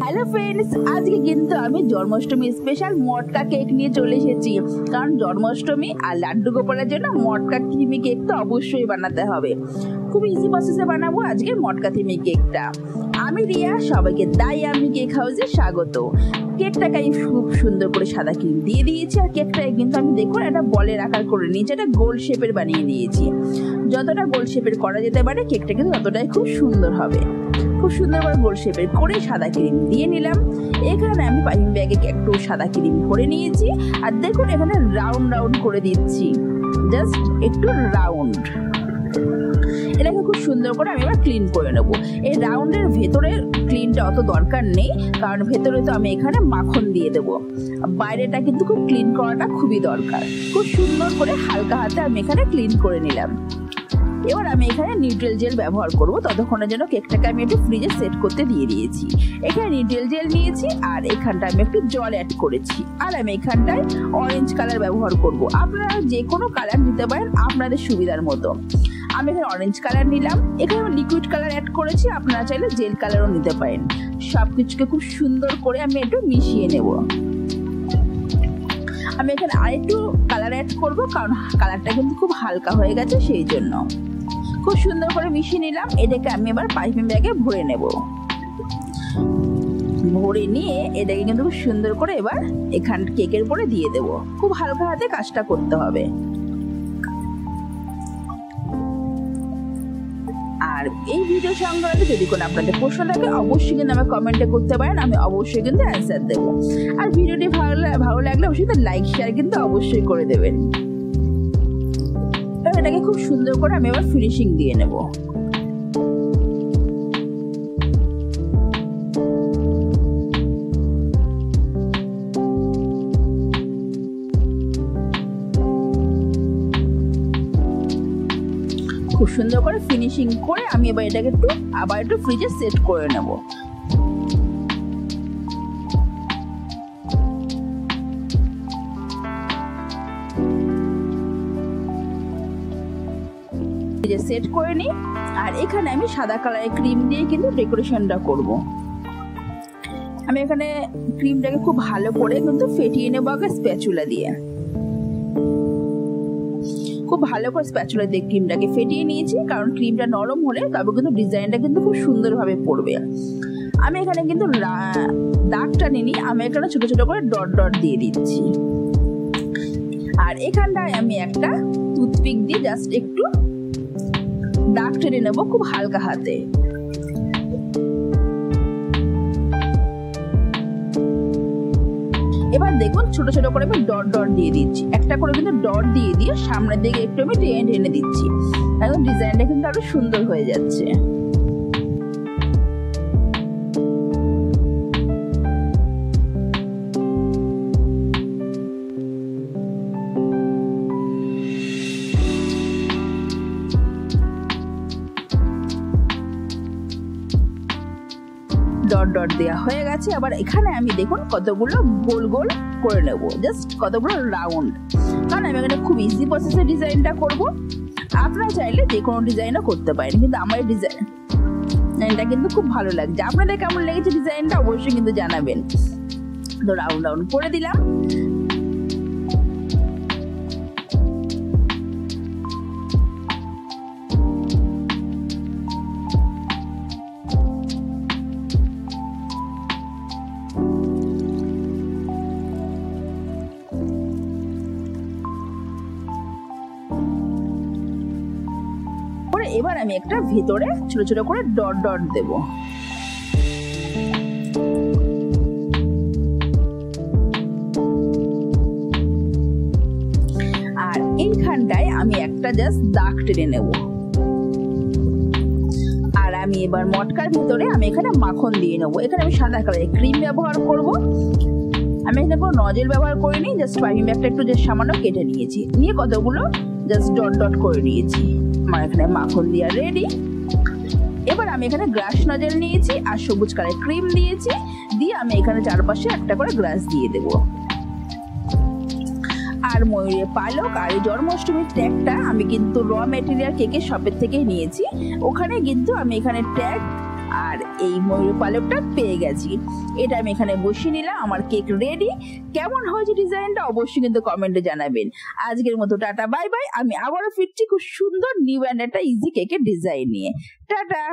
Hello friends, आज के কিন্তু আমি জন্মাষ্টমী স্পেশাল মটকা কেক নিয়ে চলে এসেছি। কারণ জন্মাষ্টমী আর লাড্ডু গোপালের জন্য মটকা থিমি কেক তো অবশ্যই বানাতে হবে। খুব ইজি প্রসেসে বানাবো আজকে মটকা থিমি কেকটা। আমি রিয়া, সবাইকে দাই আমি কেক হাউসে স্বাগত। কেকটাকে আমি খুব সুন্দর করে সাদা ক্রিম দিয়ে দিয়েছি, আর কেকটাকে কিন্তু আমি দেখুন একটা বলের আকার করে নিয়েছি, একটা গোল শেপের বানিয়ে নিয়েছি। যতটা গোল শেপের করা যেতে পারে কেকটা কিন্তু ততটাই খুব সুন্দর হবে। খুব সুন্দর করে গোল শেপের করে সাদা ক্রিম দিয়ে নিলাম। এখানে আমি পাইপিং ব্যাগে একটু সাদা ক্রিম করে নিয়েছি, আর দেখুন এখানে রাউন্ড রাউন্ড করে দিচ্ছি, জাস্ট একটু রাউন্ড। এটাকে খুব সুন্দর করে আমি এবার ক্লিন করে নেবো। এই রাউন্ডের ভেতরের ক্লিনটা অত দরকার নেই, কারণ ভেতরে তো আমি এখানে মাখন দিয়ে দেবো। বাইরেটা কিন্তু খুব ক্লিন করাটা খুবই দরকার। খুব সুন্দর করে হালকা হাতে আমি এখানে ক্লিন করে নিলাম। এবার আমি এখানে নিউট্রাল জেল ব্যবহার করব, ততক্ষণের জন্য কেকটাকে আমি একটু ফ্রিজে সেট করতে দিয়ে দিয়েছি। এখানে নিউট্রাল জেল নিয়েছি, আর এখানটা আমি একটু জল অ্যাড করেছি, আর আমি এখানটায় অরেঞ্জ কালার ব্যবহার করব। আপনারা যে কোনো কালার নিতে পারেন আপনাদের সুবিধার মতো। আমি এখানে অরেঞ্জ কালার নিলাম, এখানে আমি লিকুইড কালার অ্যাড করেছি, আপনারা চাইলে জেল কালারও নিতে পারেন। সব কিছুকে খুব সুন্দর করে আমি একটু মিশিয়ে নেব। আমি এখানে আরেকটু কালার অ্যাড করবো, কারণ কালারটা কিন্তু খুব হালকা হয়ে গেছে, সেই জন্য খুব সুন্দর করে মিশিয়ে নিলাম। এটাকে আমি এবার পাইপিং ব্যাগে ভরে নেব। ভরে নিয়ে এটাকে কিন্তু খুব সুন্দর করে এবার এখান কেকের উপরে দিয়ে দেব। খুব হালকা হাতে কাজটা করতে হবে। আর এই ভিডিও সংক্রান্ত যদি কোনো আপনাদের প্রশ্ন থাকে অবশ্যই কিন্তু আমাকে কমেন্টে করতে পারেন, আমি অবশ্যই কিন্তু অ্যান্সার দেবো। আর ভিডিওটি ভালো লাগলে অবশ্যই লাইক শেয়ার কিন্তু অবশ্যই করে দেবেন। এটাকে খুব সুন্দর করে আমি এবার ফিনিশিং দিয়ে নেব। খুব সুন্দর করে ফিনিশিং করে আমি এবার এটাকে আবার একটু ফ্রিজে সেট করে নেব। সেট করে নিই, আর এখানে আমি সাদা কালারের ক্রিম দিয়ে কিন্তু ডেকোরেশনটা করব। আমি এখানে ক্রিমটাকে খুব ভালো করে কিন্তু ফেটিয়ে নেব আগে স্প্যাচুলা দিয়ে। খুব ভালো করে স্প্যাচুলা দিয়ে ক্রিমটাকে ফেটিয়ে নিয়েছি, কারণ ক্রিমটা নরম হলে তবে কিন্তু ডিজাইনটা কিন্তু খুব সুন্দরভাবে পড়বে। আমি এখানে কিন্তু দাগটা নিই, আমি এখানে ছোট ছোট করে ডট ডট দিয়ে দিচ্ছি। আর এখানটায় আমি একটা টুথপিক দিয়ে জাস্ট একটু দাগ টেনে নেবো খুব হালকা হাতে। এবার দেখুন ছোট ছোট করে আমি ডট ডট দিয়ে দিচ্ছি। একটা করে কিন্তু ডট দিয়ে দিয়ে সামনের দিকে একটু আমি টেনে টেনে দিচ্ছি, এখন ডিজাইনটা কিন্তু আরো সুন্দর হয়ে যাচ্ছে। ডট ডট দেওয়া হয়ে গেছে। আবার এখানে আমি দেখুন কতগুলো গোল গোল করে নেব, জাস্ট কতগুলো রাউন্ড, কারণ আমি এখানে খুব ইজি প্রসেসে ডিজাইনটা করব। আপনারা চাইলে যে কোনো ডিজাইনও করতে পারেন, কিন্তু আমার ডিজাইনটা কিন্তু খুব ভালো লাগছে। আপনাদের কেমন লেগেছে ডিজাইনটা অবশ্যই কিন্তু জানাবেন। তো রাউন্ড রাউন্ড করে দিলাম। এবার আমি একটা ভিতরে ছোট ছোট করে ডট ডট দেব। আর এইখানটায় আমি একটা জাস্ট দাগ টেনে নেব। আর আমি এবার মটকার ভিতরে আমি এখানে মাখন দিয়ে নেবো। এখানে আমি সাদা কালারের ক্রিম ব্যবহার করব। আমি এখানে কোনো নজেল ব্যবহার করিনি, জাস্ট পাইপিং ব্যাগটা একটু জাস্ট সামান্য কেটে নিয়েছি, নিয়ে কতগুলো জাস্ট ডট ডট করে নিয়েছি। আমার এখানে মাখন দেওয়া রেডি। এবার আমি এখানে গ্রাস নজেল নিয়েছি, আর সবুজ কালারের ক্রিম দিয়েছি, দিয়ে আমি এখানে চারপাশে একটা করে গ্রাস দিয়ে দেব। আর ময়ূরের পালক আর এই জন্মাষ্টমীর ট্যাগটা আমি কিন্তু র ম্যাটেরিয়াল কেকের শপের থেকে নিয়েছি। ওখানে কিন্তু আমি এখানে ট্যাগ আর এই ময়ূর পালকটা পেয়ে গেছি। এটা আমি এখানে বসিয়ে নিলাম, আমার কেক রেডি। কেমন হয়েছে ডিজাইনটা অবশ্যই কিন্তু কমেন্টে জানাবেন। আজকের মতো টাটা বাই বাই। আমি আবারও ফিরছি খুব সুন্দর নিউ অ্যান্ড একটা ইজি কেকের ডিজাইন নিয়ে। টাটা।